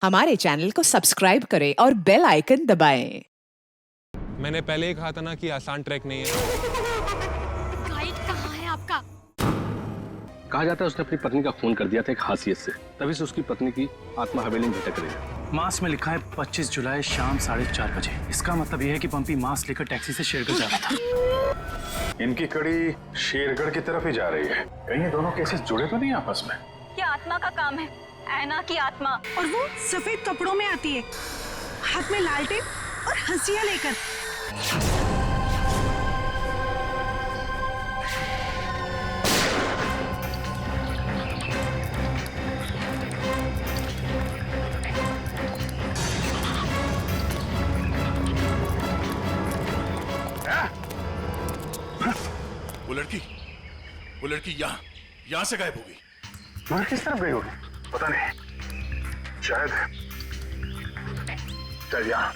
हमारे चैनल को सब्सक्राइब करें और बेल आइकन दबाएं। मैंने पहले ही कहा था ना कि आसान ट्रैक नहीं है। गाइड कहाँ है आपका? कहा जाता है उसने अपनी पत्नी का खून कर दिया था एक हासियत से, तभी से उसकी पत्नी की आत्मा हवेली में भटक रही है। मास में लिखा है 25 जुलाई शाम 4:30 बजे। इसका मतलब यह है कि पंपी मास लेकर टैक्सी से शेरगढ़ जा रहा था। इनकी कड़ी शेरगढ़ की तरफ ही जा रही है। कहीं ये दोनों केसेस जुड़े तो नहीं आपस में? ये आत्मा का काम है, ऐना की आत्मा। और वो सफेद कपड़ों में आती है, हाथ में लालटेन और हंसिया लेकर। वो लड़की यहाँ से गायब होगी। मगर किस तरफ गई होगी पता नहीं। शायद यहाँ।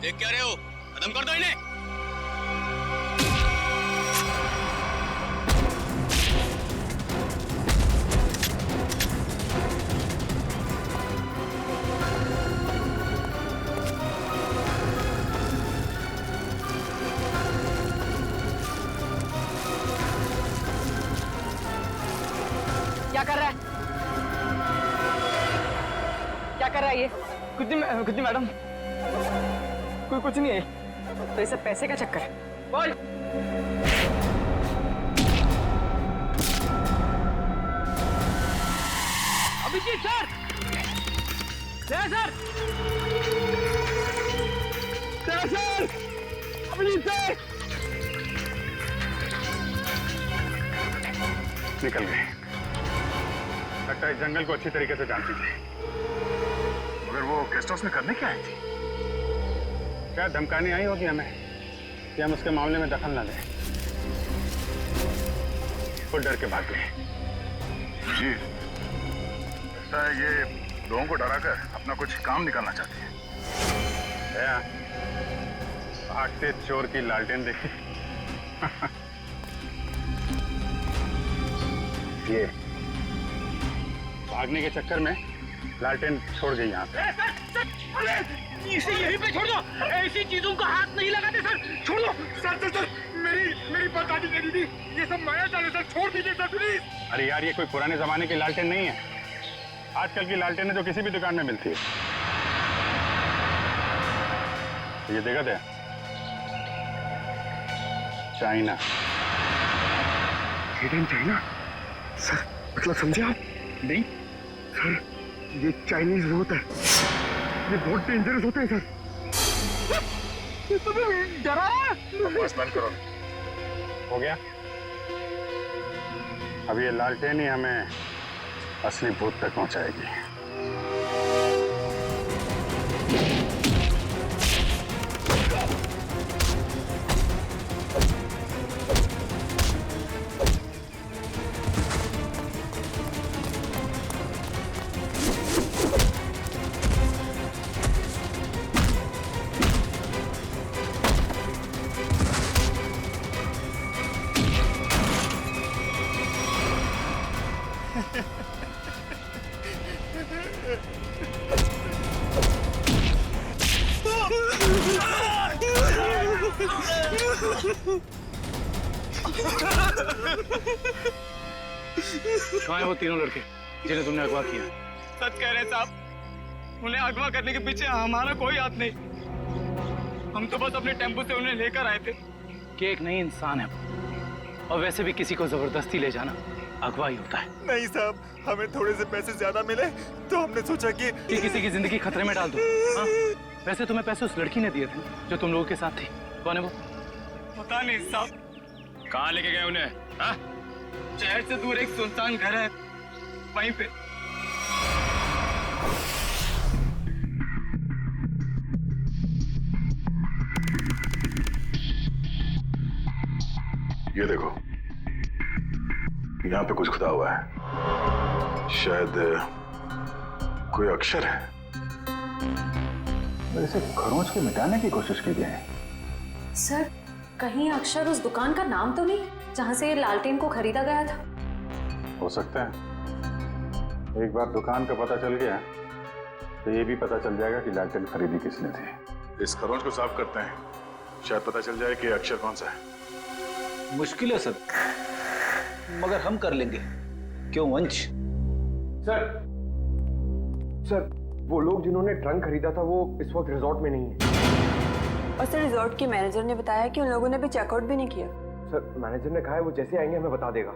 देख क्या रहे हो? खत्म कर दो इन्हें। क्या कर रहा है? क्या कर रहा है ये? कुछ नहीं मैडम, कुछ नहीं है। तो ये सब पैसे का चक्कर है। बोल। Abhijit sir, sir, Abhijit sir निकल गए। लगता है इस जंगल को अच्छी तरीके से जानती थी। मगर वो गेस्ट हाउस में करने क्या आई थी? क्या धमकाने आई होगी हमें कि हम उसके मामले में दखल न लें? वो डर के भाग गए। जी, ऐसा है ये लोगों को डराकर अपना कुछ काम निकालना चाहती है। भागते चोर की लालटेन देखी। ये भागने के चक्कर में लालटेन छोड़ गई यहाँ पे। इसे यहीं पे छोड़ दो। ऐसी चीजों का हाथ नहीं लगाते सर। छोड़ दो सर। मेरी बर्बादी करी थी। ये सब माया जाल है सर, छोड़ दीजिए सर प्लीज। अरे यार, ये कोई पुराने जमाने की लालटेन नहीं है। आजकल की लालटेन है जो किसी भी दुकान में मिलती है। ये देखा था? चाइना। चाइना सर, मतलब समझे आप? नहीं सर, ये चाइनीज होता है। ये बहुत डेंजरस होते हैं सर। तुम्हें डरा है? बस बंद करो। हो गया? अब ये लालटेन ही हमें असली भूत तक पहुंचाएगी। कहाँ हैं वो तीनों लड़के जिन्हें तुमने अगवा किया? सच कह रहे साहब, उन्हें अगवा करने के पीछे हमारा कोई हाथ नहीं। हम तो बस अपने टेम्पो से उन्हें लेकर आए थे। कि एक नई इंसान है और वैसे भी किसी को जबरदस्ती ले जाना अगवा ही होता है। नहीं साहब, हमें थोड़े से पैसे ज्यादा मिले तो हमने सोचा कि किसी की जिंदगी खतरे में डाल दो। हाँ? वैसे तुम्हें पैसे उस लड़की ने दिए थे जो तुम लोगों के साथ थी। कौन है वो? पता नहीं साहब। कहाँ लेके गए उन्हें? हाँ? शहर से दूर एक सुनसान घर है, वहीं पे। ये देखो, यहाँ पे कुछ खुदा हुआ है। शायद कोई अक्षर है। इसे खरोंच के मिटाने की कोशिश की गई है। सर, कहीं अक्षर उस दुकान का नाम तो नहीं जहाँ से ये लालटेन को खरीदा गया था? हो सकता है। एक बार दुकान का पता चल गया तो ये भी पता चल जाएगा कि लालटेन खरीदी किसने थी। इस खरोंच को साफ करते हैं, शायद पता चल जाए कि अक्षर कौन सा है। मुश्किल है सर, मगर हम कर लेंगे। क्यों वंश? सर वो लोग जिन्होंने ट्रंक खरीदा था वो इस वक्त रिजॉर्ट में नहीं है। और सर रिजॉर्ट के मैनेजर ने बताया कि उन लोगों ने अभी चेकआउट भी नहीं किया। सर मैनेजर ने कहा है वो जैसे आएंगे हमें बता देगा।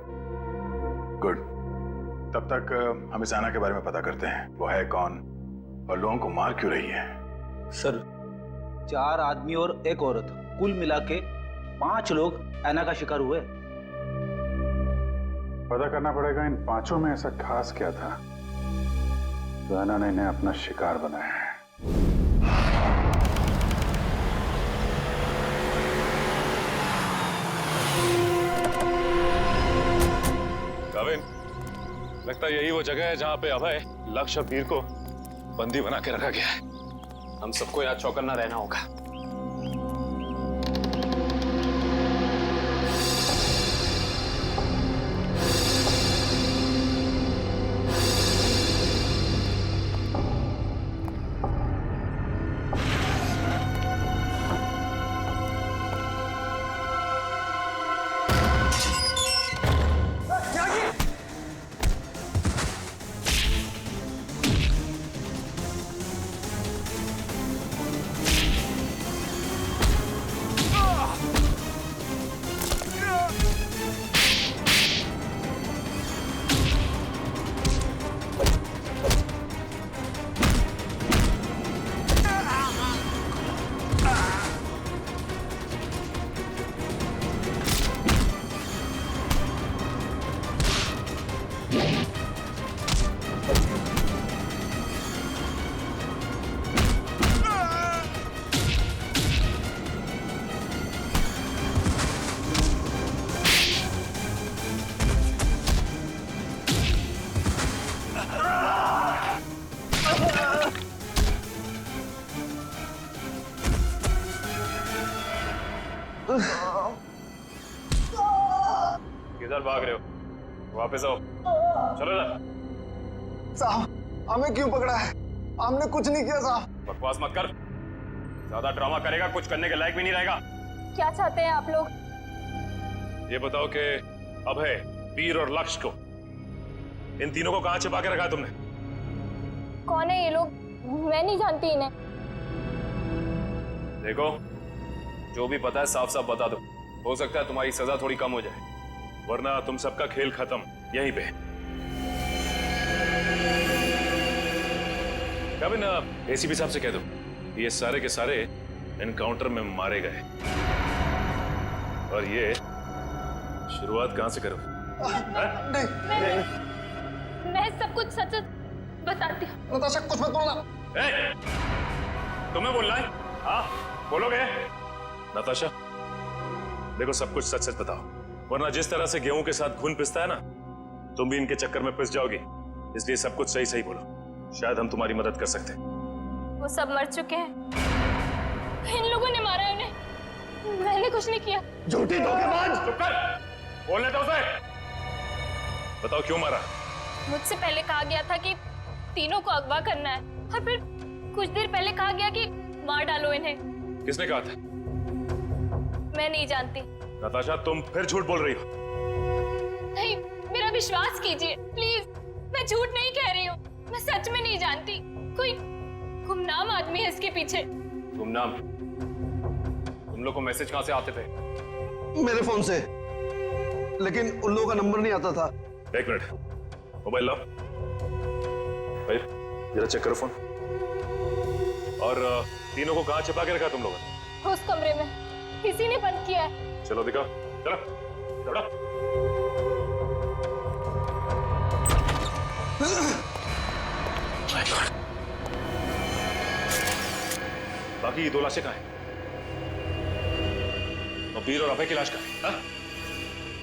गुड, तब तक हम इस आना के बारे में पता करते हैं। वो है कौन और लोगों को मार क्यों रही है? सर 4 आदमी और 1 औरत, कुल मिला के 5 लोग ऐना का शिकार हुए। पता करना पड़ेगा इन 5 में ऐसा खास क्या था तो ऐना ने इन्हें अपना शिकार बनाया है। गाविन, लगता है यही वो जगह है जहां पे अभय लक्ष्य वीर को बंदी बना के रखा गया है। हम सबको यहाँ चौकन्ना रहना होगा। किधर भाग रहे हो? वापस आओ, चलो ना। साहब हमें क्यों पकड़ा है? हमने कुछ नहीं किया साहब। बकवास मत कर, ज्यादा ड्रामा करेगा कुछ करने के लायक भी नहीं रहेगा। क्या चाहते हैं आप लोग? ये बताओ कि अभय, वीर और लक्ष्य को, इन तीनों को कहां छिपा के रखा तुमने? कौन है ये लोग? मैं नहीं जानती इन्हें। देखो, जो भी पता है साफ साफ बता दो। हो सकता है तुम्हारी सजा थोड़ी कम हो जाए, वरना तुम सबका खेल खत्म यहीं पे। कभी ना एसीपी साहब से कह दो ये सारे के सारे एनकाउंटर में मारे गए। और ये शुरुआत कहां से करो? मैं सब कुछ सच सच बताती हूँ। नताशा कुछ मत बोलना। तुम्हें बोलना है? हाँ बोलोगे? नताशा देखो, सब कुछ सच सच बताओ, वरना जिस तरह से गेहूं के साथ घुन पिसता है ना, तुम भी इनके चक्कर में पिस जाओगी। इसलिए सब कुछ सही सही बोलो, शायद हम तुम्हारी मदद कर सकते हैं। वो सब मर चुके हैं, इन लोगों ने मारा है उन्हें, मैंने कुछ नहीं किया। झूठी धोखेबाज! चुप कर, बोलने दो उसे। बताओ क्यों मारा? मुझसे पहले कहा गया था कि तीनों को अगवा करना है, और फिर कुछ देर पहले कहा गया कि मार डालो इन्हें। किसने कहा था? मैं नहीं जानती। नताशा तुम फिर झूठ बोल रही हो। नहीं, मेरा विश्वास कीजिए प्लीज, मैं झूठ नहीं कह रही हूँ, मैं सच में नहीं जानती। कोई गुमनाम आदमी है इसके पीछे। गुमनाम? तुम लोग को मैसेज कहां से आते थे? मेरे फोन से, लेकिन उन लोगों का नंबर नहीं आता था। एक मिनट, मोबाइल लाओ भाई, जरा चेक करो फोन। और तीनों को कहां छिपा के रखा तुम लोगों ने? उस कमरे में किसी ने बंद किया है। चलो दिखाओ, चलो चलो। बाकी ये 2 लाशें कहां हैं? और वीर और अभय की लाश कहां है?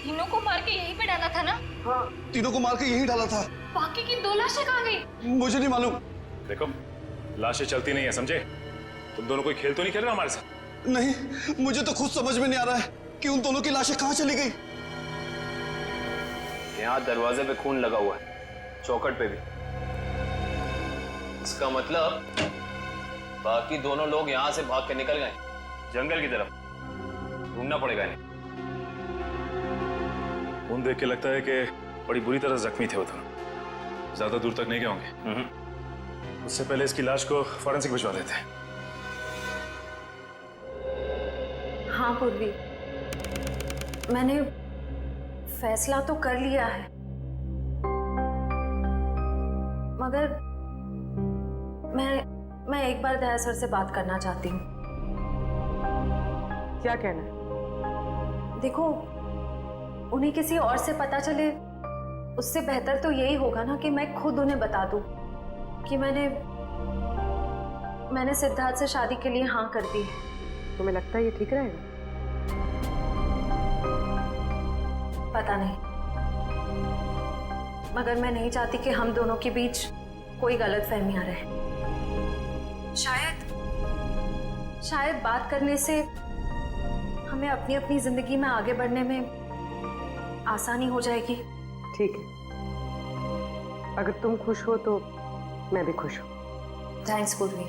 तीनों को मार के यहीं पे डाला था ना? हाँ, तीनों को मार के यहीं डाला था। बाकी की 2 लाशें कहाँ गई? मुझे नहीं मालूम। देखो, लाशें चलती नहीं है, समझे? तुम दोनों कोई खेल तो नहीं खेल रहे हमारे साथ? नहीं, मुझे तो खुद समझ में नहीं आ रहा है कि उन दोनों की लाशें कहाँ चली गई। यहाँ दरवाजे पे खून लगा हुआ है, चौखट पे भी। इसका मतलब बाकी दोनों लोग यहाँ से भाग के निकल गए जंगल की तरफ। ढूंढना पड़ेगा इन्हें। खून देख के लगता है कि बड़ी बुरी तरह जख्मी थे वो दोनों। ज्यादा दूर तक नहीं गए होंगे। उससे पहले इसकी लाश को फॉरेंसिक भिजवा देते हैं। हाँ पूर्वी, मैंने फैसला तो कर लिया है, मगर मैं एक बार दया सर से बात करना चाहती हूँ। क्या कहना है? देखो, उन्हें किसी और से पता चले उससे बेहतर तो यही होगा ना कि मैं खुद उन्हें बता दूं कि मैंने सिद्धार्थ से शादी के लिए हाँ कर दी है। तुम्हें लगता है ये ठीक रहेगा? पता नहीं, मगर मैं नहीं चाहती कि हम दोनों के बीच कोई गलतफहमियां रहे। शायद बात करने से हमें अपनी अपनी जिंदगी में आगे बढ़ने में आसानी हो जाएगी। ठीक है, अगर तुम खुश हो तो मैं भी खुश हूँ। थैंक्स पूर्वी,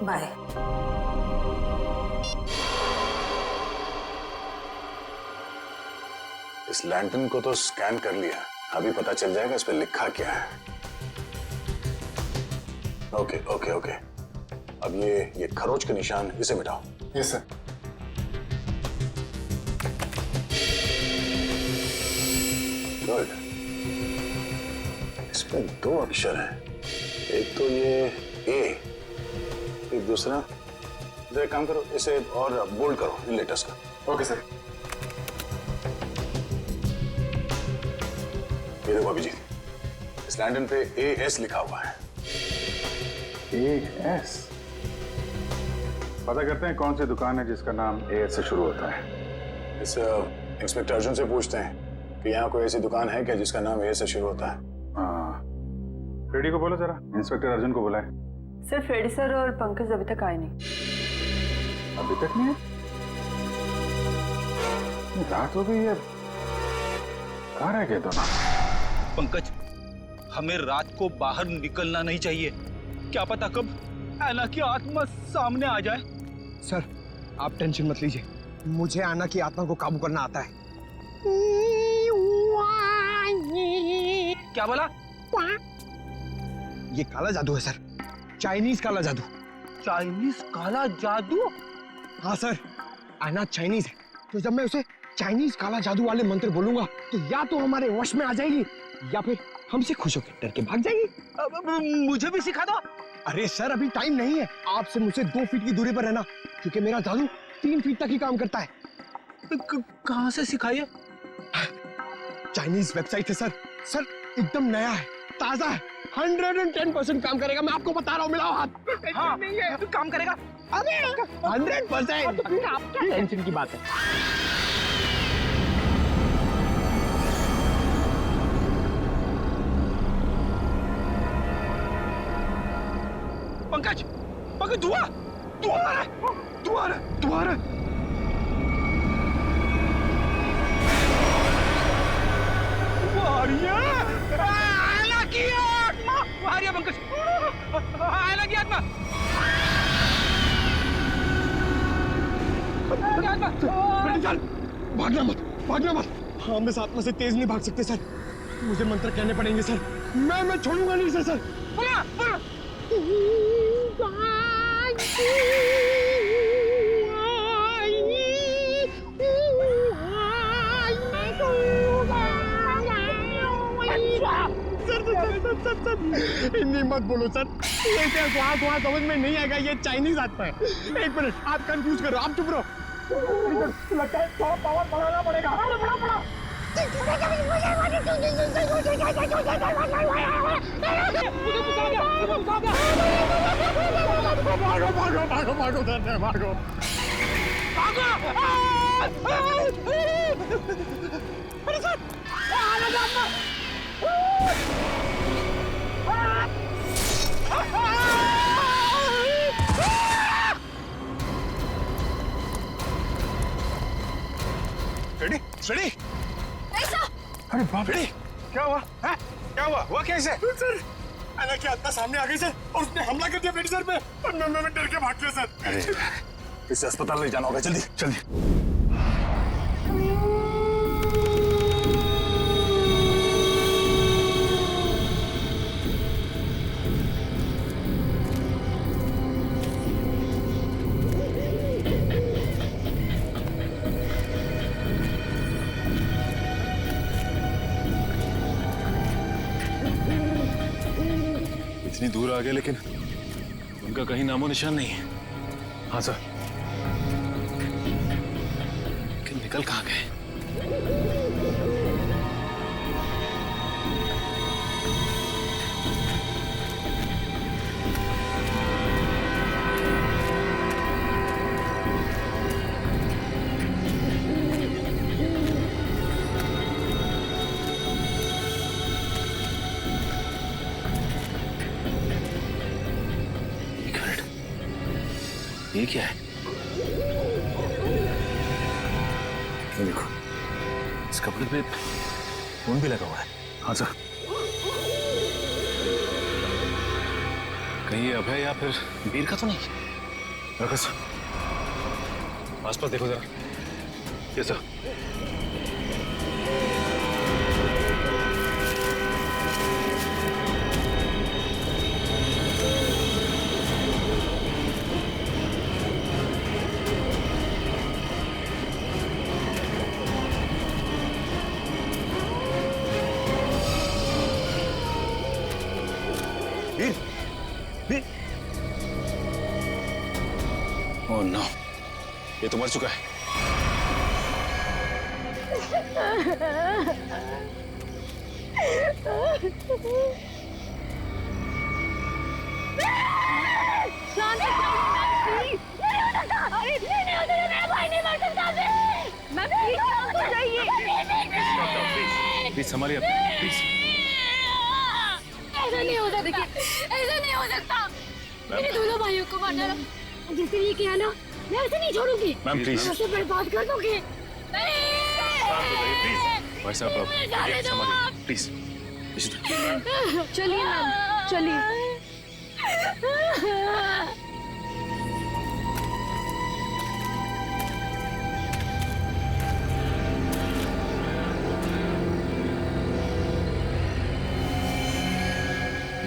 बाय। इस लैंटर्न को तो स्कैन कर लिया, अभी पता चल जाएगा इस पे लिखा क्या है। ओके ओके ओके, अब ये खरोच के निशान इसे मिटाओ। Yes sir. गुड। इसमें दो अक्षर हैं, एक तो ये ए, एक दूसरा। एक काम करो, इसे और बोल्ड करो इन लेटर्स का। Okay sir. ये देखो अभिजीत, इस लैंडन पे AS लिखा हुआ है। AS? पता करते हैं कौन सी दुकान है जिसका नाम AS से शुरू होता है। इस इंस्पेक्टर अर्जुन से पूछते हैं कि यहाँ कोई ऐसी दुकान है क्या जिसका नाम AS से शुरू होता है। हाँ, फ्रेडी को बोलो जरा, इंस्पेक्टर अर्जुन को बुलाए। सर, फ्रेडी सर और पंकज अभी तक आए नहीं। अभी तक नहीं है? रात हो गई है, कहाँ रह गए दोनों? पंकज, हमें रात को बाहर निकलना नहीं चाहिए। क्या पता कब ऐना की आत्मा सामने आ जाए। सर, आप टेंशन मत लीजिए, मुझे आना की आत्मा को काबू करना आता है। क्या बोला? ये काला जादू है सर, चाइनीज काला जादू। चाइनीज काला जादू? हाँ सर, आना चाइनीज है, तो जब मैं उसे चाइनीज काला जादू वाले मंत्र बोलूंगा तो या तो हमारे वश में आ जाएगी या फिर हमसे खुश होकर डर के भाग जाएगी। मुझे भी सिखा दो। अरे सर, अभी टाइम नहीं है, आपसे मुझसे 2 फीट की दूरी पर रहना, क्योंकि मेरा जादू 3 फीट तक ही काम करता है। कहाँ से सिखाइए? चाइनीज वेबसाइट है सर। सर, एकदम नया है, ताजा है, 110% काम करेगा, मैं आपको बता रहा हूँ। मिलाओ हाथ। हाँ, नहीं है, काम करेगा। अरे 100%। टेंशन की बात है। पंकज, पंकज, धुआं आ रहा है। आयला की आत्मा आ रही है पंकज, आयला की आत्मा। चल, भागना मत। हम इस आत्मा से तेज नहीं भाग सकते सर, मुझे मंत्र कहने पड़ेंगे सर। मैं छोड़ूंगा नहीं सर। बोला। हिंदी मत बोलो सर, ये क्या वहाँ समझ में नहीं आएगा, ये चाइनीज आत्मा है। 1 मिनट, आप कंफ्यूज करो, आप चुप रहो। लगता है थोड़ा पावर बढ़ाना पड़ेगा। भागो। अरे सर, रेडी? ऐसा? अरे अरे बाप रे, क्या हुआ? हैं? क्या हुआ कैसे? सर आना की आत्मा सामने आ गई सर और उसने हमला कर दिया बेटी सर पे और मैं डर के भाग गया सर। अरे इसे अस्पताल ले जाना होगा, जल्दी जल्दी। इतनी दूर आ गए लेकिन उनका कहीं नामो निशान नहीं है। हाँ सर। कि निकल कहाँ गए? ये क्या है? ये देखो, इस कपड़े पे खून भी लगा हुआ है। हाँ सर। कहीं ये अभय या फिर वीर का तो नहीं? रखो सर, आसपास देखो जरा। ये सर। ओह नो, ये तो मर चुका है। प्लीज संभालिए अपने, प्लीज। ऐसा नहीं हो सकता, ऐसा नहीं हो सकता। मेरे दोनों भाइयों को मारना जिसने ये किया ना, मैं ऐसे नहीं छोड़ूंगी। Ma'am please. उसे बर्बाद कर दूंगी। भाई साहब संभालिए प्लीज। चलिए मैम, चलिए।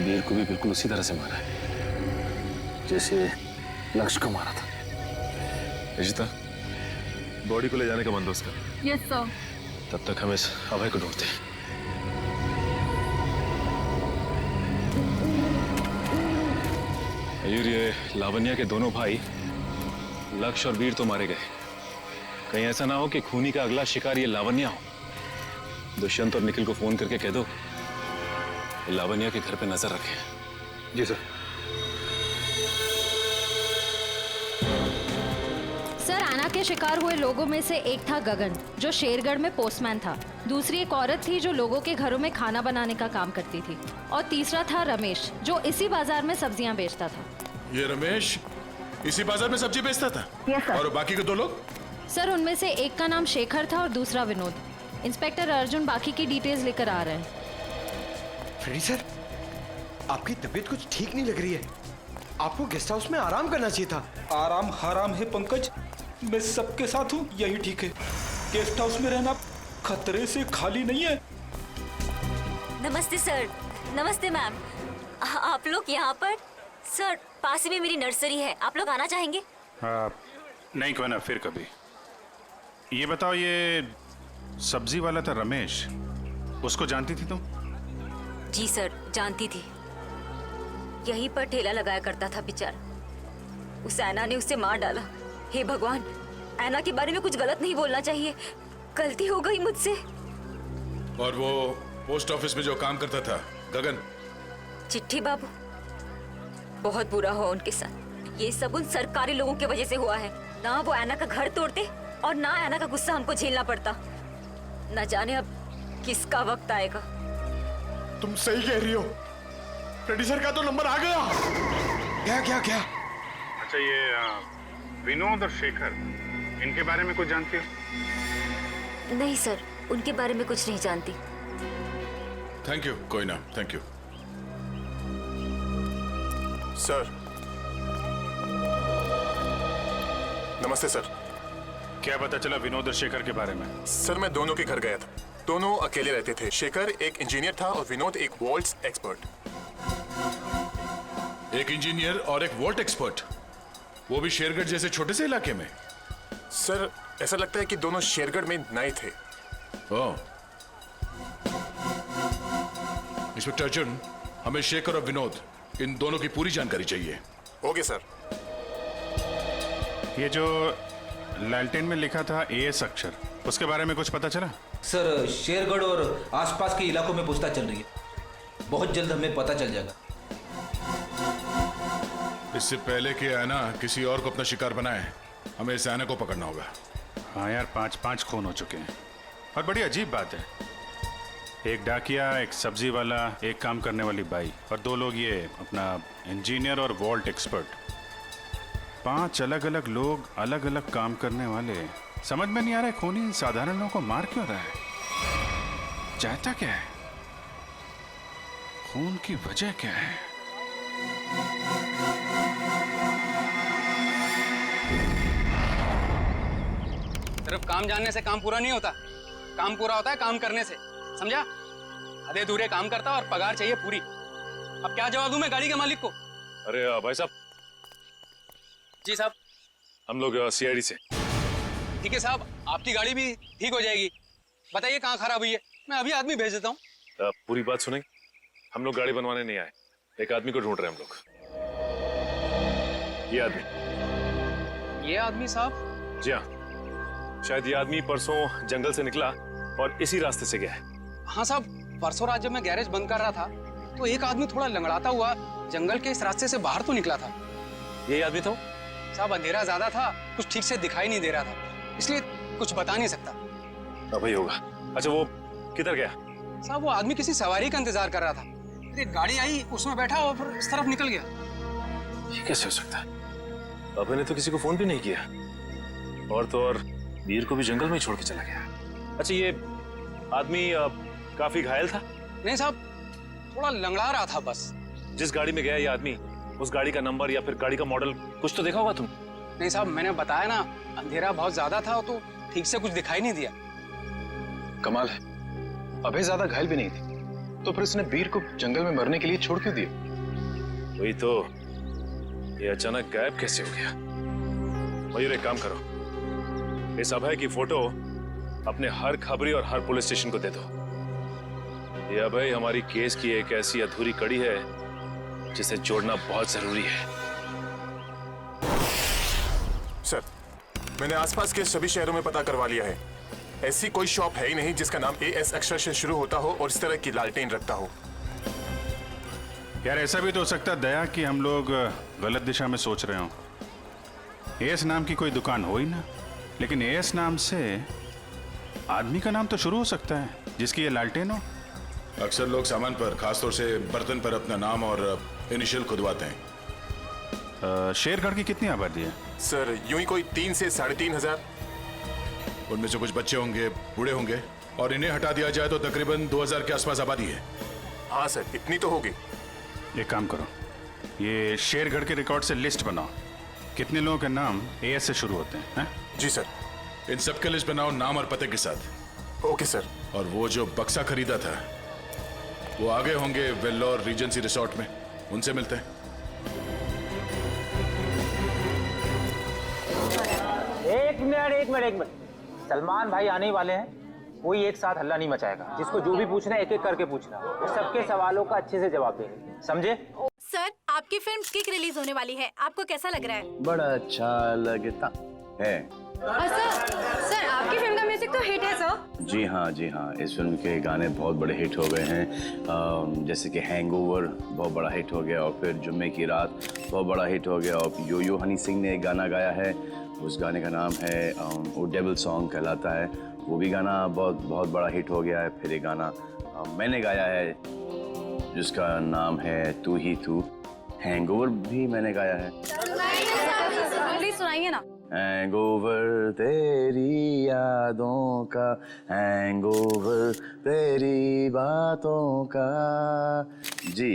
वीर को भी बिल्कुल उसी तरह से मारा है जैसे लक्ष्य को मारा था। रिश्ता, बॉडी को ले जाने का बंदोबस्त कर। Yes sir. तब तक हम इस अभय को ढूंढते हैं। मयूर, ये लावण्या के दोनों भाई लक्ष्य और वीर तो मारे गए। कहीं ऐसा ना हो कि खूनी का अगला शिकार ये लावण्या हो। दुष्यंत और निखिल को फोन करके कह दो लावण्या के घर पे नजर रखें। जी सर। सर, आना के शिकार हुए लोगों में से एक था गगन, जो शेरगढ़ में पोस्टमैन था। दूसरी एक औरत थी जो लोगों के घरों में खाना बनाने का काम करती थी। और तीसरा था रमेश, जो इसी बाजार में सब्जियां बेचता था। ये रमेश इसी बाजार में सब्जी बेचता था? Yes sir. और बाकी के दो लोग? सर, उनमें से एक का नाम शेखर था और दूसरा विनोद। इंस्पेक्टर अर्जुन बाकी की डिटेल्स लेकर आ रहे हैं। फ्रेडी सर, आपकी तबीयत कुछ ठीक नहीं लग रही है। आपको गेस्ट हाउस में आराम करना चाहिए था। आराम हराम है पंकज, मैं सबके साथ हूँ, यही ठीक है। गेस्ट हाउस में रहना खतरे से खाली नहीं है। नमस्ते सर। नमस्ते मैम। आप लोग यहाँ पर? सर, पास में मेरी नर्सरी है, आप लोग आना चाहेंगे? नहीं कोई ना, फिर कभी। ये बताओ, ये सब्जी वाला था रमेश, उसको जानती थी तुम? जी सर, जानती थी। यहीं पर ठेला लगाया करता था बेचारा। उस ऐना ने उसे मार डाला। हे भगवान, ऐना के बारे में कुछ गलत नहीं बोलना चाहिए, गलती हो गई मुझसे। और वो पोस्ट ऑफिस में जो काम करता था गगन? चिट्ठी बाबू, बहुत बुरा हुआ उनके साथ। ये सब उन सरकारी लोगों की वजह से हुआ है। ना वो ऐना का घर तोड़ते और ना ऐना का गुस्सा हमको झेलना पड़ता। न जाने अब किसका वक्त आएगा। तुम सही कह रही हो। फ्रेडी सर का तो नंबर आ गया। क्या क्या क्या? अच्छा, ये विनोद और शेखर, इनके बारे में कुछ जानती हो? नहीं सर, उनके बारे में कुछ नहीं जानती। थैंक यू, कोई ना, थैंक यू। सर, नमस्ते सर। क्या पता चला विनोद और शेखर के बारे में? सर, मैं दोनों के घर गया था। दोनों अकेले रहते थे। शेखर एक इंजीनियर था और विनोद एक वॉल्ट्स एक्सपर्ट। एक इंजीनियर और एक वोल्ट एक्सपर्ट, वो भी शेरगढ़ जैसे छोटे से इलाके में? सर, ऐसा लगता है कि दोनों शेरगढ़ में नए थे। ओह। इंस्पेक्टर अर्जुन, हमें शेखर और विनोद इन दोनों की पूरी जानकारी चाहिए। Okay sir. ये जो लालटेन में लिखा था एएस अक्षर, उसके बारे में कुछ पता चला? सर, शेरगढ़ और आसपास के इलाकों में पूछताछ चल रही है। बहुत जल्द हमें पता चल जाएगा। इससे पहले कि आना किसी और को अपना शिकार बनाए, हमें इस आना को पकड़ना होगा। हाँ यार, 5 खून हो चुके हैं। और बड़ी अजीब बात है, एक डाकिया, एक सब्जी वाला, एक काम करने वाली बाई और 2 लोग ये अपना इंजीनियर और वॉल्ट एक्सपर्ट। 5 अलग अलग लोग, अलग अलग काम करने वाले। समझ में नहीं आ रहा है खूनी साधारण लोगों को मार क्यों रहा है? चाहता क्या है? खून की वजह क्या है? सिर्फ काम जानने से काम पूरा नहीं होता। काम पूरा होता है काम करने से, समझा? आधे अधूरे काम करता और पगार चाहिए पूरी। अब क्या जवाब दूं मैं गाड़ी के मालिक को? अरे भाई साहब। जी साहब। हम लोग सीआईडी से। ठीक है साहब, आपकी गाड़ी भी ठीक हो जाएगी। बताइए कहाँ खराब हुई है, मैं अभी आदमी भेज देता हूँ। पूरी बात सुनेंगे? हम लोग गाड़ी बनवाने नहीं आए, एक आदमी को ढूंढ रहे हैं हम लोग। ये आदमी। ये आदमी साहब? जी हाँ, शायद ये आदमी परसों जंगल से निकला और इसी रास्ते से गया है। हाँ साहब, परसों रात जब मैं गैरेज बंद कर रहा था तो एक आदमी थोड़ा लंगड़ाता हुआ जंगल के इस रास्ते से बाहर तो निकला था। यही आदमी था? साहब, अंधेरा ज्यादा था, कुछ ठीक से दिखाई नहीं दे रहा था, इसलिए कुछ बता नहीं सकता। वही होगा। अच्छा, वो किधर गया? साहब, वो आदमी किसी सवारी का इंतजार कर रहा था। फिर एक गाड़ी आई, उसमें बैठा और फिर इस तरफ निकल गया। ये कैसे हो सकता है? अभय ने तो किसी को फोन भी नहीं किया, और तो और वीर को भी जंगल में छोड़ के चला गया। अच्छा, ये आदमी काफी घायल था? नहीं साहब, थोड़ा लंगड़ा रहा था बस। जिस गाड़ी में गया ये आदमी, उस गाड़ी का नंबर या फिर गाड़ी का मॉडल कुछ तो देखा होगा तुम? नहीं साहब, मैंने बताया ना, अंधेरा बहुत ज्यादा था तो ठीक से कुछ दिखाई नहीं दिया। कमाल है, अभय ज्यादा घायल भी नहीं थी, तो फिर उसने वीर को जंगल में मरने के लिए छोड़ क्यों दिया? वही तो, ये अचानक गायब कैसे हो गया? मयूर, एक काम करो, इस अभय की फोटो अपने हर खबरी और हर पुलिस स्टेशन को दे दो। ये अभय हमारी केस की एक ऐसी अधूरी कड़ी है जिसे जोड़ना बहुत जरूरी है। सर, मैंने आसपास के सभी शहरों में पता करवा लिया है। ऐसी कोई शॉप है ही नहीं जिसका नाम एएस अक्षर से शुरू होता हो और इस तरह की लालटेन रखता हो। यार, ऐसा भी तो हो सकता है दया कि हम लोग गलत दिशा में सोच रहे हो। एएस नाम की कोई दुकान हो ही ना, लेकिन एएस नाम से आदमी का नाम तो शुरू हो सकता है जिसकी ये लालटेन हो। अक्सर लोग सामान पर, खासतौर से बर्तन पर अपना नाम और इनिशियल खुदवाते हैं। शेरगढ़ की कितनी आबादी है? सर, यूं ही कोई 3 से 3,500। उनमें से कुछ बच्चे होंगे, बूढ़े होंगे, और इन्हें हटा दिया जाए तो तकरीबन 2,000 के आसपास आबादी है। हाँ सर, इतनी तो होगी। एक काम करो, ये शेरगढ़ के रिकॉर्ड से लिस्ट बनाओ, कितने लोगों के नाम एएस से शुरू होते हैं? जी सर। इन सबके लिस्ट बनाओ, नाम और पते के साथ। Okay sir. और वो जो बक्सा खरीदा था, वो आगे होंगे वेल्लोर रीजेंसी रिसोर्ट में, उनसे मिलते हैं। एक मिनट। सलमान भाई आने वाले हैं, कोई एक साथ हल्ला नहीं मचाएगा। जिसको जो भी पूछना है एक एक करके पूछना, और सबके सवालों का अच्छे से जवाब देंगे, समझे? सर, आपकी फिल्म किक रिलीज होने वाली है, आपको कैसा लग रहा है? बड़ा अच्छा लगता है। सर, आपकी फिल्म का म्यूजिक तो हिट है सर। जी हाँ, इस फिल्म के गाने बहुत बड़े हिट हो गए हैं। जैसे कि हैंगओवर बहुत बड़ा हिट हो गया, और फिर जुम्मे की रात बहुत बड़ा हिट हो गया, और यो यो हनी सिंह ने एक गाना गाया है, उस गाने का नाम है वो डेविल सॉन्ग कहलाता है, वो भी गाना बहुत बड़ा हिट हो गया है। फिर एक गाना मैंने गाया है जिसका नाम है तू ही तू, हैंगओवर भी मैंने गाया है। प्लीज सुनाइए ना। हैंगओवर तेरी यादों का, हैंगओवर तेरी बातों का। जी।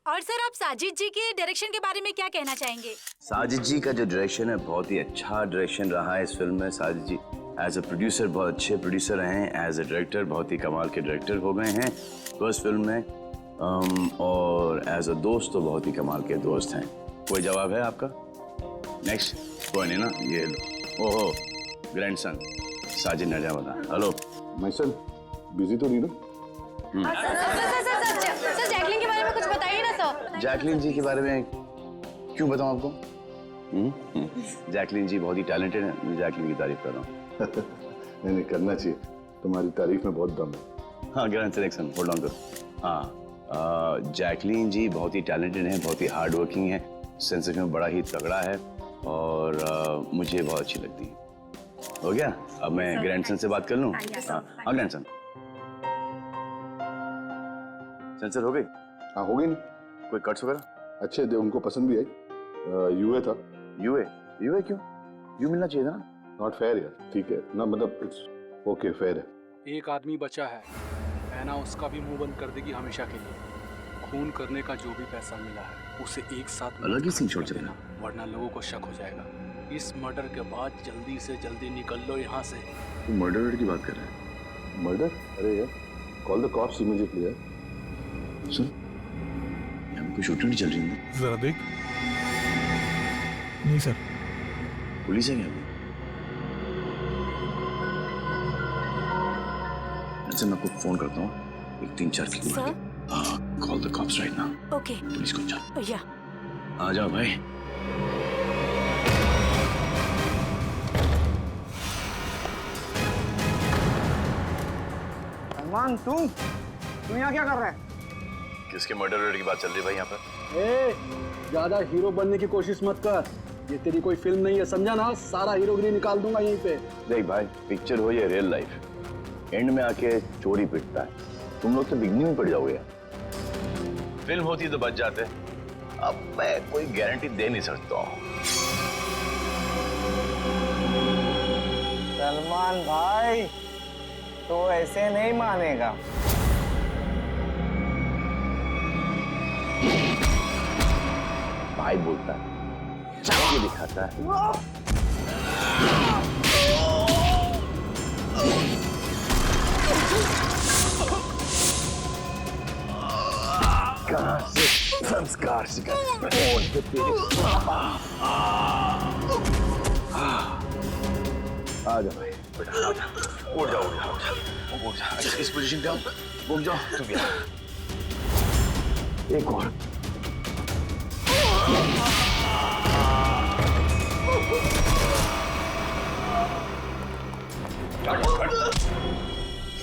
और सर, आप साजिद जी के डायरेक्शन के बारे में क्या कहना चाहेंगे? साजिद जी का जो डायरेक्शन है बहुत ही अच्छा डायरेक्शन रहा है इस फिल्म में। साजिद जी एज अ प्रोड्यूसर बहुत अच्छे प्रोड्यूसर हैं, एज अ डायरेक्टर बहुत ही कमाल के डायरेक्टर हो गए हैं फर्स्ट फिल्म में, और एज अ दोस्त तो बहुत ही कमाल के दोस्त हैं। कोई जवाब है आपका? नेक्स्ट कोई नहीं ना, ये लो। ओहो, ग्रैंडसन साजिद नडियावाला। हेलो मैं सर बिजी तो नहीं ना? सर जैकलिन के बारे में कुछ बताइए ना सर। जैकलिन जी के बारे में क्यों बताऊं आपको? जैकलिन जी बहुत ही टैलेंटेड है, मैं जैकलिन की तारीफ कर रहा हूँ। नहीं करना चाहिए, तुम्हारी तारीफ में बहुत दम है। हाँ ग्रैंड सिलेक्शन, होल्ड ऑन करो। हाँ, जैकलिन जी बहुत ही टैलेंटेड हैं, बहुत ही हार्ड वर्किंग है, सेंस ऑफ ह्यूमर बड़ा ही तगड़ा है, और मुझे बहुत अच्छी लगती है। हो गया? अब मैं ग्रैंडसन से बात कर लूँ? हाँ ग्रैंडसन, सेंसर हो गई? हाँ हो गई ना। कोई कट्स वगैरह? अच्छे थे, उनको पसंद भी आई। यूए था। यूए? यूए क्यों? यू मिलना चाहिए था ना। नॉट फेयर यार। ठीक है ना, मतलब इट्स ओके, फेयर है। एक आदमी बचा है, ऐना उसका भी मुंह बंद कर देगी हमेशा के लिए। खून करने का जो भी पैसा मिला है उसे एक साथ अलग ही सीन छोड़ चलेगा, वरना लोगों को शक हो जाएगा। इस मर्डर के बाद जल्दी से जल्दी निकल लो यहाँ से। तू मर्डर की बात कर रहा है? मर्डर? अरे यार, कॉल द कॉप्स इमीडिएटली यार। सुन, यहाँ पे कोई शूटिंग नहीं चल रही है? जरा देख। नहीं सर। पुलिस है क्या? अच्छा मैं आपको फोन करता हूँ, एक 3-4 की call the cops right now. Okay. Police को जाओ। या आ जाओ भाई। सलमान, तुम यहाँ क्या कर रहे हैं? किसके मर्डर की बात चल रही है भाई यहाँ पर? ज्यादा हीरो बनने की कोशिश मत कर, ये तेरी कोई फिल्म नहीं है, समझा ना? सारा हीरोगिरी निकाल दूंगा यहीं पे। देख भाई, पिक्चर हो या रियल लाइफ, एंड में आके चोरी पिटता है, तुम लोग तो बिगनी में पड़ जाओगे यार। फिल्म होती तो बच जाते, अब मैं कोई गारंटी दे नहीं सकता हूँ। सलमान भाई तो ऐसे नहीं मानेगा। भाई बोलता है, चाय दिखाता है। कहाँ से संस्कार सीखा? आ जा भाई, बेटा आ जा। उड़ जा, उड़ जा, उड़ जा। अच्छा इस पोजीशन पे आओ, घूम जाओ तुम भी। एक और।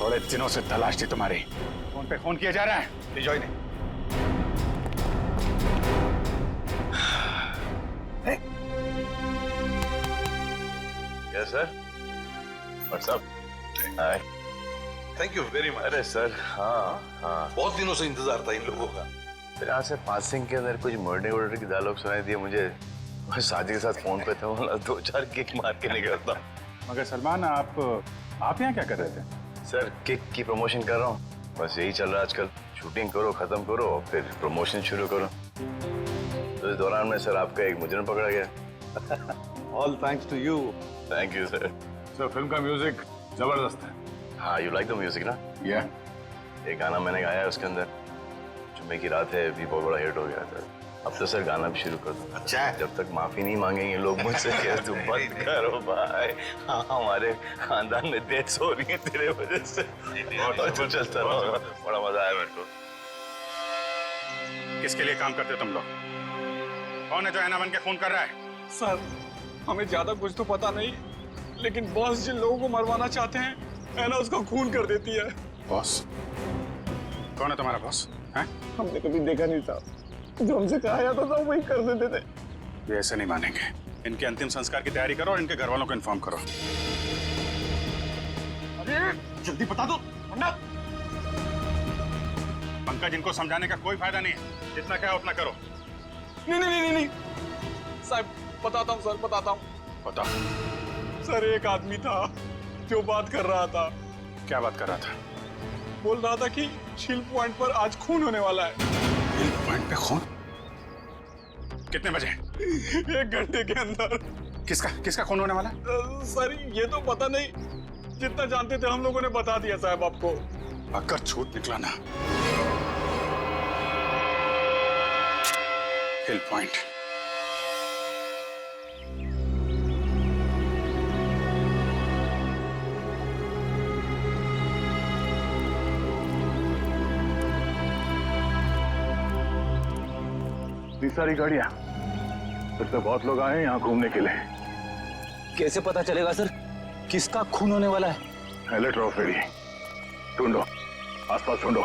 थोड़े दिनों से तलाश थी तुम्हारी, फोन पे फोन किया जा रहा है। ले जाओ इन्हें। Yes sir. What's up? Hi. Thank you very much. अरे सर, हाँ हाँ, बहुत दिनों से इंतजार था इन लोगों का। फिर यहाँ से पासिंग के अंदर कुछ मर्डर की डायलॉग सुनाई दिए मुझे। मैं शादी के साथ फोन पे था, बोला 2-4 किक मार के निकलता। मगर सलमान, आप यहाँ क्या कर रहे थे? सर किक की प्रमोशन कर रहा हूँ, बस यही चल रहा है आजकल। शूटिंग करो, खत्म करो, और फिर प्रमोशन शुरू करो। तो इस दौरान में सर आपका एक मुजरिम पकड़ा गया। All thanks to you. Thank you sir. Sir film का म्यूजिक जबरदस्त है। हाँ, यू लाइक द म्यूजिक ना? या एक गाना मैंने गाया है उसके अंदर, जुम्मे की रात है, भी बहुत बड़ा हिट हो गया सर। अब तो सर गाना भी शुरू कर दो। अच्छा है। जब तक माफी नहीं मांगेंगे लोग मुझसे, क्या तुम बंद करो भाई। हाँ, हमारे खानदान में डेथ्स हो रही है तेरे वजह से। और तो चलता रहो, बड़ा मजा आया मेरे को। किसके लिए काम करते हो तुम लोग? कौन है जो ऐना बन के खून कर रहा है? सर हमें ज्यादा कुछ तो पता नहीं, लेकिन बॉस जिन लोगों को मरवाना चाहते हैं, ऐना उसका खून कर देती है। बॉस? कौन है तुम्हारा बॉस? हैं? हमने कभी देखा नहीं था, जो हमसे कहा जाता था वही कर देते थे। ये ऐसे नहीं मानेंगे। इनके अंतिम संस्कार की तैयारी करो और इनके घर वालों को इन्फॉर्म करो। अरे जल्दी बता दो वरना। पंकज, इनको समझाने का कोई फायदा नहीं है, जितना क्या उतना करो। नहीं साहब, बताता हूँ सर, बताता हूँ। बता। सर एक आदमी था जो बात कर रहा था। क्या बात कर रहा था? बोल रहा था कि चिल पॉइंट पर आज खून होने वाला है। चिल पॉइंट पे खून? कितने बजे? 1 घंटे के अंदर। किसका खून होने वाला है? सर ये तो पता नहीं, जितना जानते थे हम लोगों ने बता दिया साहब आपको। अगर झूठ निकला ना, हिल पॉइंट इतनी सारी गाड़ियां, फिर तो बहुत लोग आए हैं यहाँ घूमने के लिए। कैसे पता चलेगा सर किसका खून होने वाला है? अलर्ट रहो फेरी, ढूंढो, आसपास ढूंढो।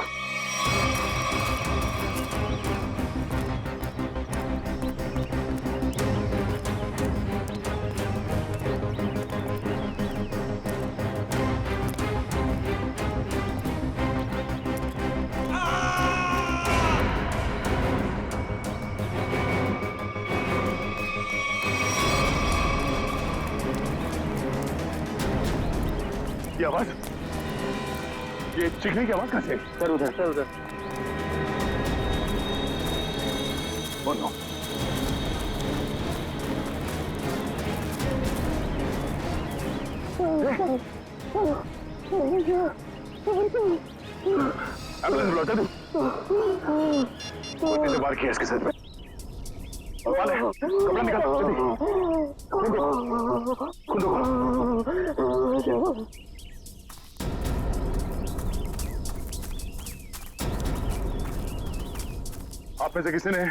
ये आवाज, ये चीखने की आवाज कहां से? सर उधर। Oh no. एम्बुलेंस बुला कर दूं? कितने से बार किया इसके सर पे? और वाले, कपड़ा निकालो, जल्दी। खुद आप में से किसी ने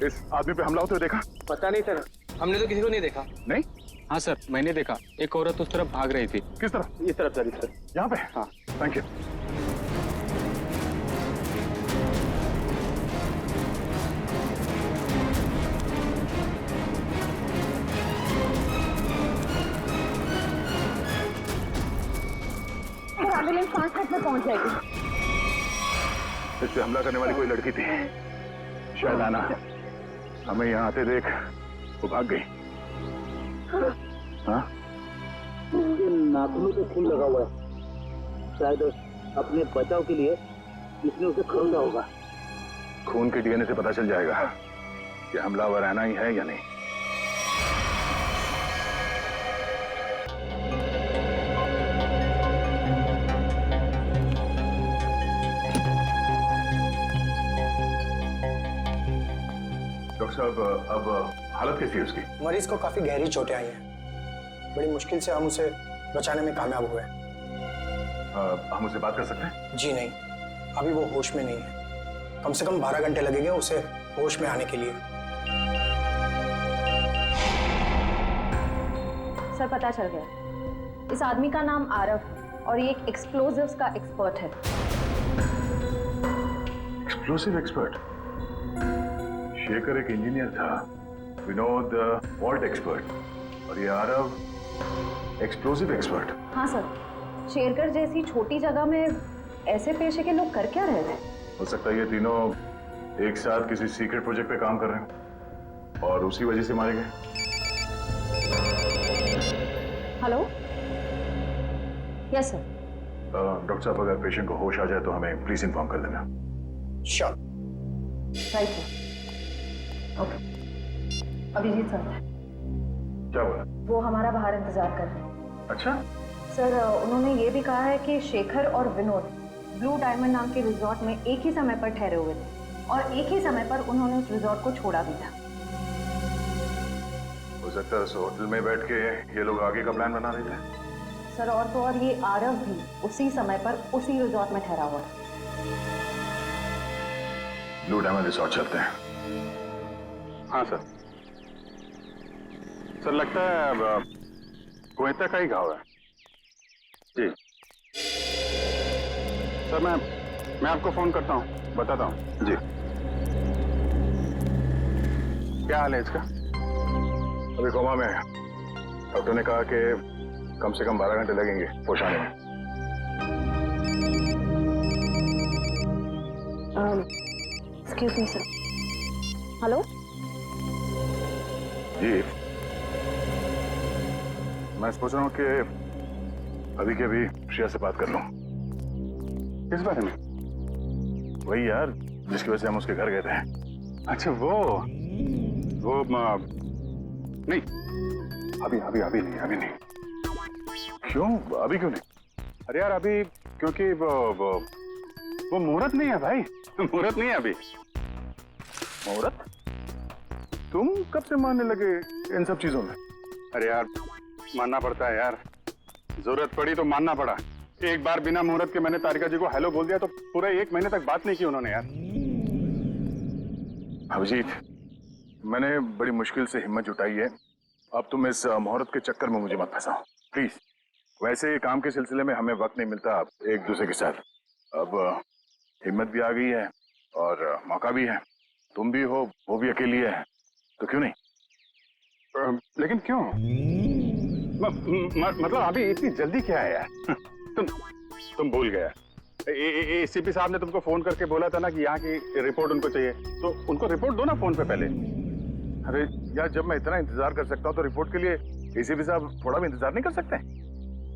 इस आदमी पे हमला होते हुए देखा? पता नहीं सर, हमने तो किसी को नहीं देखा। नहीं? हाँ सर, मैंने देखा। एक औरत उस तरफ भाग रही थी। किस तरफ? इस तरफ सर, इस तरफ। यहाँ पे? हाँ। Thank you. एम्बुलेंस 5 मिनट में पहुंच जाएगी। इस पे हमला करने वाली कोई लड़की थी, शायद आना। हमें यहाँ आते देख वो भाग गई। हाँ? नाखूनों पे खून लगा हुआ है, शायद अपने बचाव के लिए इसने उसे खरीदा होगा। खून के डीएनए से पता चल जाएगा कि हमलावर आना ही है या नहीं। डॉक्टर साहब, अब हालत कैसी है उसकी? मरीज को काफी गहरी चोटें आई हैं। बड़ी मुश्किल से हम उसे बचाने में कामयाब हुए। हम उससे बात कर सकते हैं? जी नहीं, अभी वो होश में नहीं है। कम से कम 12 घंटे लगेंगे उसे होश में आने के लिए। सर पता चल गया, इस आदमी का नाम आरव है और ये एक एक्सप्लोजिव्स का एक्सपर्ट है। Explosive expert? शेखर एक इंजीनियर था, विनोद वॉल्ट एक्सपर्ट, और ये आरव एक्सप्लोसिव एक्सपर्ट। हाँ सर, शेरगढ़ जैसी छोटी जगह में ऐसे पेशे के लोग कर क्या रहे थे? हो सकता है ये तीनों एक साथ किसी सीक्रेट प्रोजेक्ट पे काम कर रहे हैं और उसी वजह से मारे गए। Hello, yes sir. डॉक्टर साहब, अगर पेशेंट को होश आ जाए तो हमें प्लीज इन्फॉर्म कर देना। Sure. Right sir. Okay. Abhijit sir क्या बोला? वो हमारा बाहर इंतजार कर रहे हैं। अच्छा सर, उन्होंने ये भी कहा है कि शेखर और विनोद ब्लू डायमंड नाम के रिजॉर्ट में एक ही समय पर ठहरे हुए थे और एक ही समय पर उन्होंने उस रिजॉर्ट को छोड़ा भी था। हो सकता है उस होटल में बैठ के ये लोग आगे का प्लान बना रहे थे। सर और तो और ये आरव भी उसी समय पर उसी रिजॉर्ट में ठहरा हुआ था। ब्लू डायमंड रिसोर्ट चलते हैं। हाँ सर। सर लगता है कोयता का ही गाँव है। जी सर, मैं आपको फोन करता हूँ, बताता हूँ। जी। क्या हाल है इसका? अभी कोमा में है। डॉक्टर ने कहा कि कम से कम 12 घंटे लगेंगे होश आने में। Excuse me sir. हेलो जी मैं सोच रहा हूँ कि अभी के अभी श्रेया से बात कर लूं। किस बारे में? वही यार जिसकी वजह से हम उसके घर गए थे। अच्छा वो नहीं, अभी नहीं। क्यों? अभी क्यों नहीं? अरे यार अभी क्योंकि वो मुहूर्त नहीं है भाई। मुहूर्त नहीं है अभी। मुहूर्त? तुम कब से मानने लगे इन सब चीजों में? अरे यार मानना पड़ता है यार, जरूरत पड़ी तो मानना पड़ा। एक बार बिना मुहूर्त के मैंने तारिका जी को हेलो बोल दिया तो पूरा 1 महीने तक बात नहीं की उन्होंने यार। अभिजीत, मैंने बड़ी मुश्किल से हिम्मत जुटाई है। अब तुम इस मुहूर्त के चक्कर में मुझे मत फंसाओ प्लीज। वैसे काम के सिलसिले में हमें वक्त नहीं मिलता एक दूसरे के साथ। अब हिम्मत भी आ गई है और मौका भी है। तुम भी हो, वो भी अकेली है, तो क्यों नहीं? लेकिन क्यों? मतलब अभी इतनी जल्दी क्या है यार? तुम भूल गया। एसीपी साहब ने तुमको फोन करके बोला था ना कि यहाँ की रिपोर्ट उनको चाहिए, तो उनको रिपोर्ट दो ना फोन पे पहले। अरे यार जब मैं इतना इंतजार कर सकता हूँ तो रिपोर्ट के लिए एसीपी साहब थोड़ा भी इंतजार नहीं कर सकते?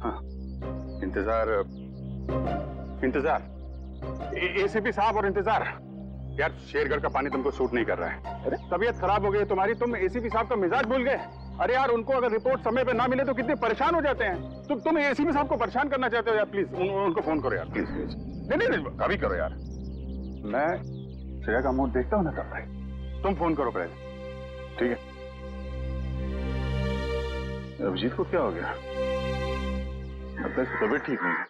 हाँ, इंतजार एसीपी साहब और इंतजार। यार शेरगढ़ का पानी तुमको सूट नहीं कर रहा है। अरे तबीयत खराब हो गई तुम्हारी, तुम एसीपी साहब का मिजाज भूल गए। अरे यार उनको अगर रिपोर्ट समय पे ना मिले तो कितने परेशान हो जाते हैं। तुम एसीपी साहब को परेशान करना चाहते हो यार? प्लीज उनको फोन करो यार, प्लीज। नहीं अभी करो यार। मैं श्रेया का मुंह देखता हूँ ना तब भाई। तुम फोन करो पहले, ठीक है? अभिजीत को क्या हो गया? अब तक तबीयत ठीक नहीं है।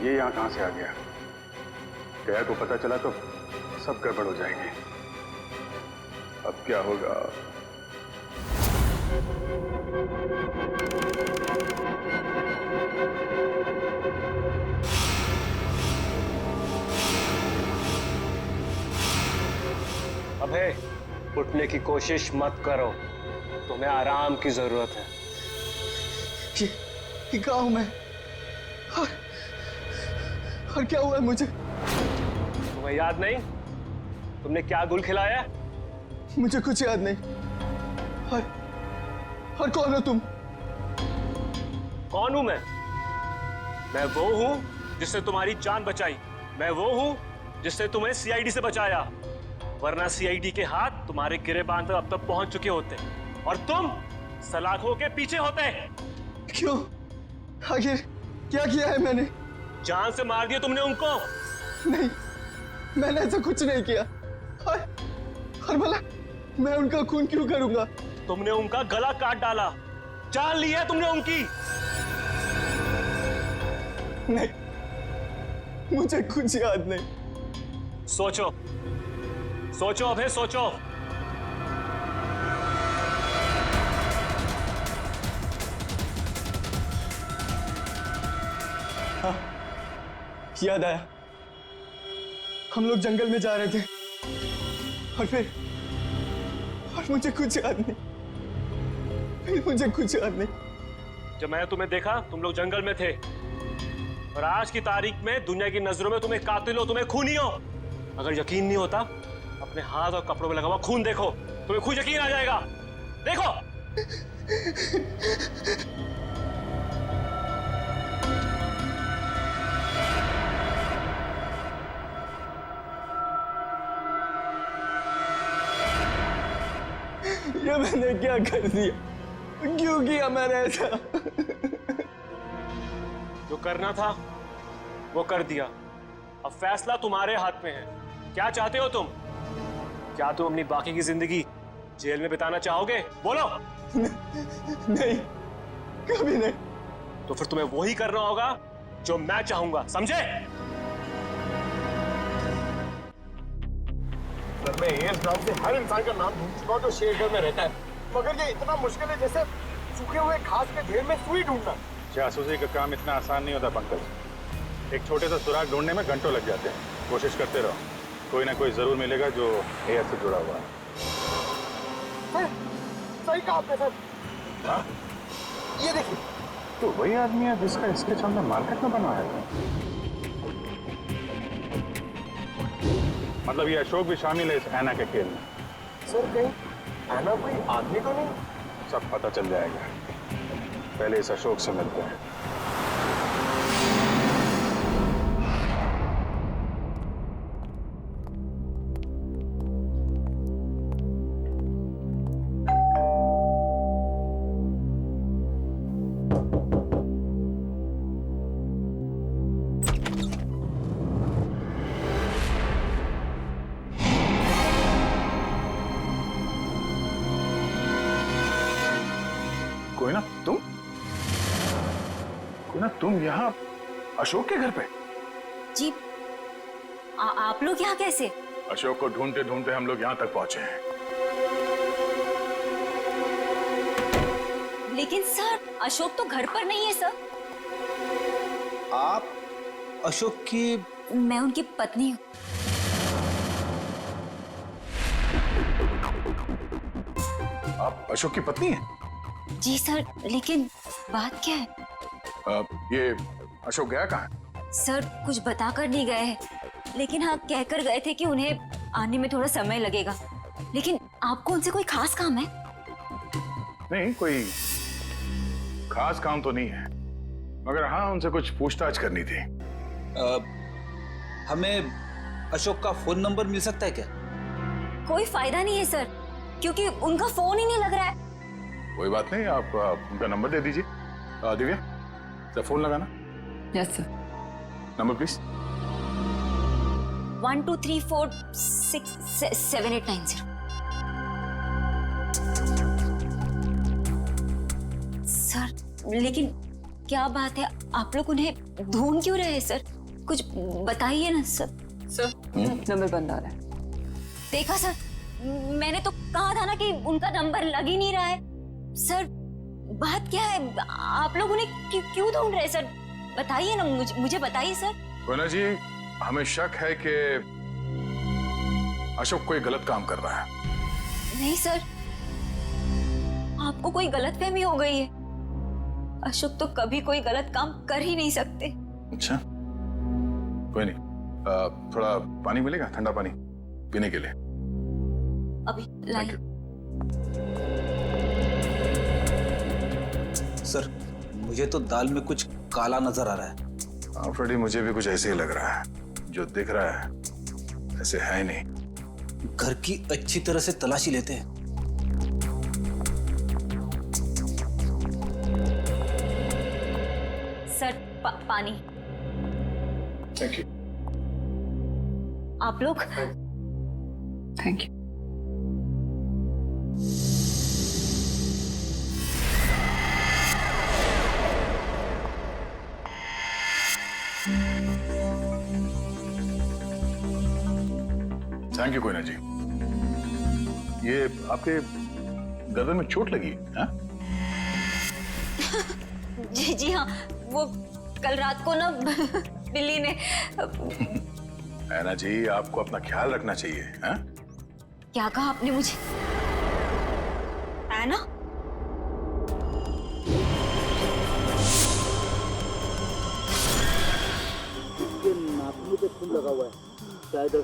ये यहाँ कहां से आ गया? क्या को पता चला तो सब गड़बड़ हो जाएगी। अब क्या होगा? अबे उठने की कोशिश मत करो, तुम्हें आराम की जरूरत है। ये कहाँ हूं मैं? और क्या हुआ है मुझे? तुम्हें याद नहीं तुमने क्या गुल खिलाया? मुझे कुछ याद नहीं। और कौन हो तुम? कौन हूं मैं? मैं वो हूं जिसने तुम्हारी जान बचाई। मैं वो हूं जिसने तुम्हें सीआईडी से बचाया, वरना सीआईडी के हाथ तुम्हारे गिरेबान तक अब तक पहुंच चुके होते और तुम सलाखों के पीछे होते। क्यों? आखिर क्या किया है मैंने? जान से मार दिया तुमने उनको। नहीं, मैंने ऐसा कुछ नहीं किया। और भला मैं उनका खून क्यों करूंगा? तुमने उनका गला काट डाला, जान ली है तुमने उनकी। नहीं, मुझे कुछ याद नहीं। सोचो सोचो अभय, सोचो। हाँ, याद आया। हम लोग जंगल में जा रहे थे और मुझे कुछ याद नहीं। फिर मुझे कुछ याद नहीं। जब मैंने तुम्हें देखा तुम लोग जंगल में थे और आज की तारीख में दुनिया की नजरों में तुम्हें कातिल हो, तुम्हें खूनी हो। अगर यकीन नहीं होता अपने हाथ और कपड़ों में लगा हुआ खून देखो, तुम्हें खुद यकीन आ जाएगा। देखो। ये मैंने क्या कर दिया? क्यों किया मैंने ऐसा? जो करना था वो कर दिया। अब फैसला तुम्हारे हाथ में है। क्या चाहते हो तुम? क्या तुम अपनी बाकी की जिंदगी जेल में बिताना चाहोगे? बोलो। नहीं, कभी नहीं। तो फिर तुम्हें वही करना होगा जो मैं चाहूंगा, समझे? सर, मैं इस गांव से हर इंसान का नाम ढूंढ चुका हूँ जो शेरगढ़ में रहता है, मगर ये इतना मुश्किल है जैसे सूखे हुए घास के ढेर में सुई ढूंढना। जासूसी का काम इतना आसान नहीं होता पंकज। एक छोटे सा सुराग ढूंढने में घंटों लग जाते हैं। कोशिश करते रहो। कोई ना कोई जरूर मिलेगा जो एआई से जुड़ा हुआ है। सही कहा आपने सर। हाँ? ये देखिए, तो वही आदमी है जिसका इसके सामने मार्केट में बनवाया था। मतलब ये अशोक भी शामिल है इस ऐना के खेल में। सर कहीं ऐना कोई आदमी तो नहीं? सब पता चल जाएगा, पहले इस अशोक से मिलते हैं। कोई ना तुम यहाँ अशोक के घर पे? जी आप लोग यहाँ कैसे? अशोक को ढूंढते ढूंढते हम लोग यहाँ तक पहुंचे हैं। लेकिन सर अशोक तो घर पर नहीं है सर। आप अशोक की? मैं उनकी पत्नी हूँ। आप अशोक की पत्नी हैं? जी सर, लेकिन बात क्या है? ये अशोक गया कहाँ है? सर कुछ बताकर नहीं गए हैं, लेकिन हाँ कहकर गए थे कि उन्हें आने में थोड़ा समय लगेगा। लेकिन आपको उनसे कोई खास काम है? नहीं, कोई खास काम तो नहीं है, मगर हाँ उनसे कुछ पूछताछ करनी थी। हमें अशोक का फोन नंबर मिल सकता है क्या? कोई फायदा नहीं है सर, क्योंकि उनका फोन ही नहीं लग रहा है। कोई बात नहीं, आप उनका नंबर दे दीजिए। दिव्या, जरा फोन लगाना। Yes sir. Number please. 1234667890। Sir लेकिन क्या बात है, आप लोग उन्हें ढूंढ क्यों रहे हैं सर? कुछ बताइए ना सर। सर नंबर बंद आ रहा है। देखा सर, मैंने तो कहा था ना कि उनका नंबर लग ही नहीं रहा है। सर बात क्या है, आप लोग उन्हें क्यों ढूंढ रहे हैं सर? बताइए ना, मुझे बताइए सर। कोना जी, हमें शक है कि अशोक कोई गलत काम कर रहा है। नहीं सर, आपको कोई गलतफहमी हो गई है। अशोक तो कभी कोई गलत काम कर ही नहीं सकते। अच्छा, कोई नहीं, थोड़ा पानी मिलेगा, ठंडा पानी पीने के लिए? अभी लाइए। सर मुझे तो दाल में कुछ काला नजर आ रहा है। हाँ फ्रेडी, मुझे भी कुछ ऐसे ही लग रहा है। जो दिख रहा है ऐसे है ही नहीं। घर की अच्छी तरह से तलाशी लेते हैं। सर पानी। Thank you. आप लोग? Thank you. Thank you Koyna ji. ये आपके गर्दन में चोट लगी है? जी हाँ, वो कल रात को ना बिल्ली ने। ऐना जी, आपको अपना ख्याल रखना चाहिए। है? क्या कहा आपने मुझे? ऐना? नाखूनों पे खून लगा हुआ है, शायद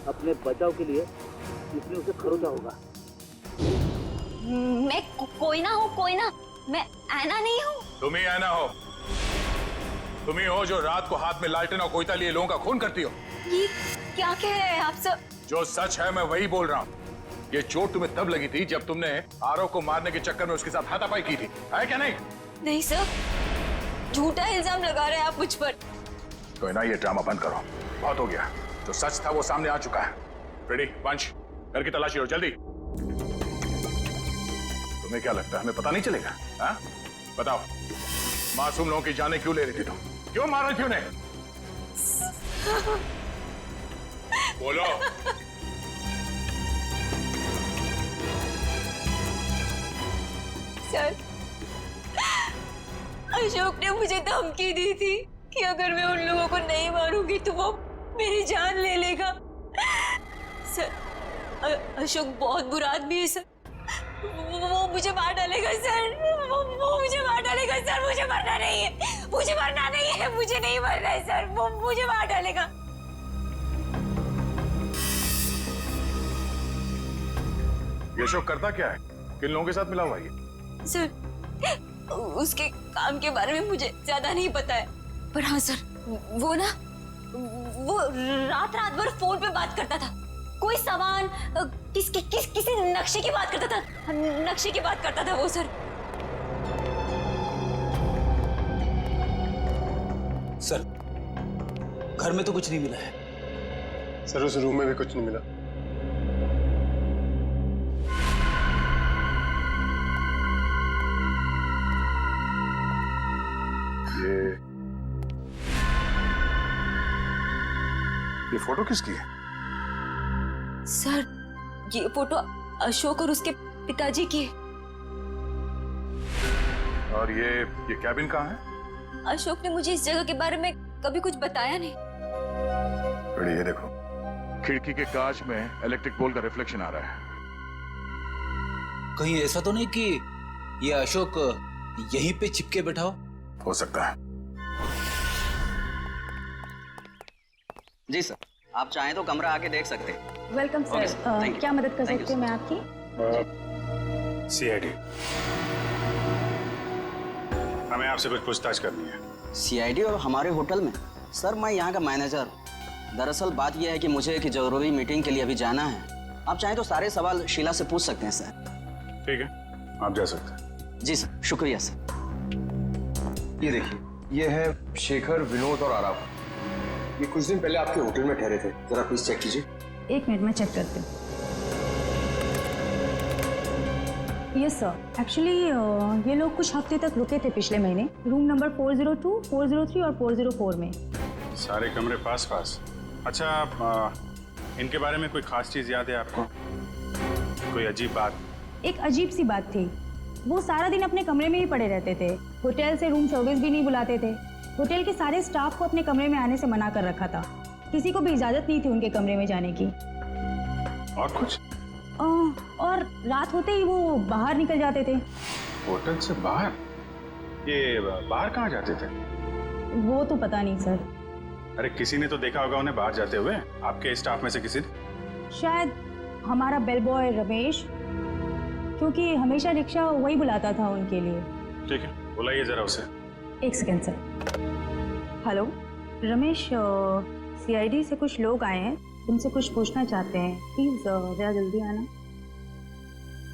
अपने बचाव के लिए इसने उसे खरोचा होगा। मैं कोई ना हूँ, कोई ना, मैं ऐना नहीं हूँ। तुम ही ऐना हो। तुम ही हो जो रात को हाथ में लालटेन और कोयता लिए लोगों का खून करती हो। ये क्या कह रहे हैं आप सर? जो सच है मैं वही बोल रहा हूँ। ये चोट तुम्हें तब लगी थी जब तुमने आरव को मारने के चक्कर में उसके साथ हाथापाई की थी, है क्या नहीं? नहीं सर, झूठा इल्जाम लगा रहे हैं आप मुझ पर। तो ना ये ड्रामा बंद करो, बहुत हो गया। जो सच था वो सामने आ चुका है। रेडी पंच, घर की तलाशी लो जल्दी। तुम्हें क्या लगता है हमें पता नहीं चलेगा? हाँ? बताओ, मासूम लोगों की जानें क्यों ले रही थी तुम? क्यों मार रही थी उन्हें? बोलो। सर, अशोक ने मुझे धमकी दी थी कि अगर मैं उन लोगों को नहीं मारूंगी तो वो मेरी जान ले लेगा। सर अशोक बहुत बुरा आदमी है सर। वो मुझे मार डालेगा सर। वो मुझे मार डालेगा सर। मुझे मरना नहीं है। मुझे मरना नहीं है। मुझे नहीं मरना है सर। वो मुझे मार डालेगा। ये अशोक करता क्या है? किन लोगों के साथ मिला हुआ है ये? सर उसके काम के बारे में मुझे ज्यादा नहीं पता है, पर हाँ सर वो रात भर फोन पे बात करता था। कोई सामान किसी नक्शे की बात करता था। नक्शे की बात करता था वो सर। सर घर में तो कुछ नहीं मिला है। सर उस रूम में भी कुछ नहीं मिला। ये फोटो किसकी है? सर ये फोटो अशोक और उसके पिताजी की है। और ये कैबिन कहाँ है? अशोक ने मुझे इस जगह के बारे में कभी कुछ बताया नहीं। बड़ी ये देखो, खिड़की के कांच में इलेक्ट्रिक पोल का रिफ्लेक्शन आ रहा है। कहीं ऐसा तो नहीं कि ये अशोक यहीं पे चिपके बैठा हो सकता है। जी सर, आप चाहें तो कमरा आके देख सकते हैं। Welcome sir. क्या मदद कर सकती हूँ मैं आपकी? सीआईडी, हमें आपसे कुछ पूछताछ करनी है। सीआईडी और हमारे होटल में? सर मैं यहाँ का मैनेजर हूँ। दरअसल बात यह है कि मुझे एक जरूरी मीटिंग के लिए अभी जाना है। आप चाहें तो सारे सवाल शीला से पूछ सकते हैं सर। ठीक है, आप जा सकते हैं। जी सर, शुक्रिया सर। ये देखिए, ये है शेखर, विनोद और आराम। ये कुछ दिन पहले आपके होटल में ठहरे थे। जरा प्लीज चेक कीजिए। एक मिनट में चेक करती हूँ। यस सर, एक्चुअली ये लोग कुछ हफ्ते तक रुके थे पिछले महीने रूम नंबर 402, 403 और 404 में। सारे कमरे पास पास। अच्छा, इनके बारे में कोई खास चीज याद है आपको? कोई अजीब बात? एक अजीब सी बात थी। वो सारा दिन अपने कमरे में ही पड़े रहते थे। होटल से रूम सर्विस भी नहीं बुलाते थे। होटल के सारे स्टाफ को अपने कमरे में आने से मना कर रखा था। किसी को भी इजाजत नहीं थी उनके कमरे में जाने की। और कुछ? और रात होते ही वो बाहर निकल जाते थे। होटल से बाहर? ये बाहर कहाँ जाते थे? वो तो पता नहीं सर। अरे किसी ने तो देखा होगा उन्हें बाहर जाते हुए, आपके स्टाफ में से किसी ने? शायद हमारा बेल बॉय रमेश, क्योंकि हमेशा रिक्शा वही बुलाता था उनके लिए। ठीक है, बुलाइए जरा उसे। एक second sir. Hello Ramesh, CID से कुछ लोग आए हैं, तुमसे कुछ पूछना चाहते हैं। प्लीज जरा जल्दी आना।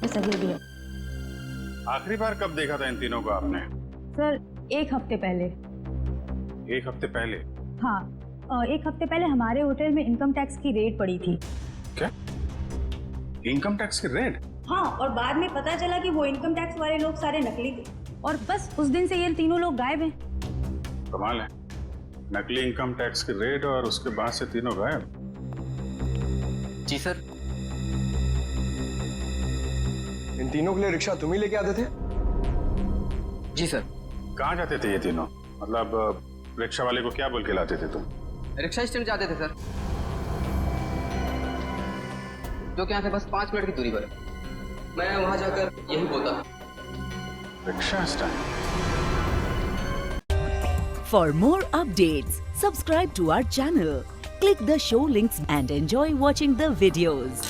बस अभी भी। आखिरी बार कब देखा था इन तीनों को आपने? सर 1 हफ्ते पहले। 1 हफ्ते पहले? हाँ, 1 हफ्ते पहले हमारे होटल में इनकम टैक्स की रेड पड़ी थी। क्या? इनकम टैक्स की रेड? हाँ, और बाद में पता चला कि वो इनकम टैक्स वाले लोग सारे नकली थे और बस उस दिन से ये तीनों लोग गायब हैं। कमाल है, नकली इनकम टैक्स की रेड और उसके बाद से तीनों गायब। जी सर। इन तीनों के लिए रिक्शा तुम ही लेके आते थे? जी सर। कहाँ जाते थे ये तीनों? मतलब रिक्शा वाले को क्या बोल के लाते थे तुम? रिक्शा स्टैंड जाते थे सर, जो कि यहाँ से बस 5 मिनट की दूरी पर है। मैं वहां जाकर यही बोलता था। Rickshaw stand. For more updates, subscribe to our channel, click the show links and enjoy watching the videos.